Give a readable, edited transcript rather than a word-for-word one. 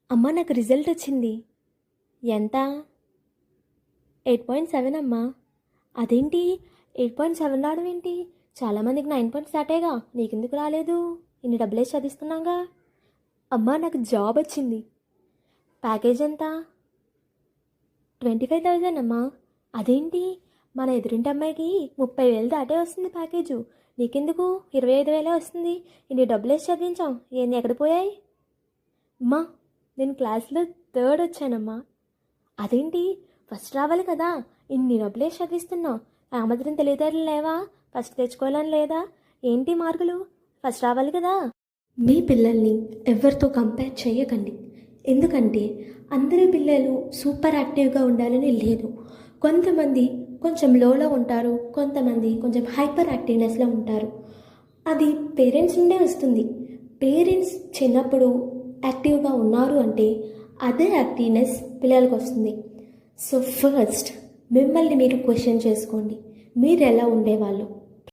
అమ్మ నాకు రిజల్ట్ వచ్చింది. ఎంత? 8.7 అమ్మా. అదేంటి 8.7 రావడం ఏంటి? చాలామందికి 9 స్టార్టేగా, నీకెందుకు రాలేదు? ఇన్ని డబ్బులేసి చదివిస్తున్నాగా. అమ్మా నాకు జాబ్ వచ్చింది. ప్యాకేజ్ ఎంత? 25,000 అమ్మా. అదేంటి మన ఎదురింటి అమ్మాయికి 30,000 దాటే వస్తుంది ప్యాకేజు, నీకెందుకు 25,000 వస్తుంది? ఇన్ని డబ్బులేసి చదివించాం, ఏంది ఎక్కడ పోయాయి? అమ్మా నేను క్లాస్లో 3rd వచ్చానమ్మా. అదేంటి ఫస్ట్ రావాలి కదా, ఇన్ని డబ్బులేసి చదివిస్తున్నావు, ఆ మాత్రం తెలివితేటలు లేవా? ఫస్ట్ తెచ్చుకోవాలని లేదా ఏంటి మార్కులు? ఫస్ట్ రావాలి కదా. మీ పిల్లల్ని ఎవరితో కంపేర్ చేయకండి, ఎందుకంటే అందరి పిల్లలు సూపర్ యాక్టివ్గా ఉండాలని లేదు. కొంతమంది కొంచెం లోలో ఉంటారు, కొంతమంది కొంచెం హైపర్ యాక్టివ్నెస్లో ఉంటారు. అది పేరెంట్స్ నుండే వస్తుంది. పేరెంట్స్ చిన్నప్పుడు యాక్టివ్గా ఉన్నారు అంటే అదే యాక్టివ్నెస్ పిల్లలకు వస్తుంది. సో ఫస్ట్ మిమ్మల్ని మీరు క్వశ్చన్ చేసుకోండి, మీరు ఎలా ఉండేవాళ్ళు?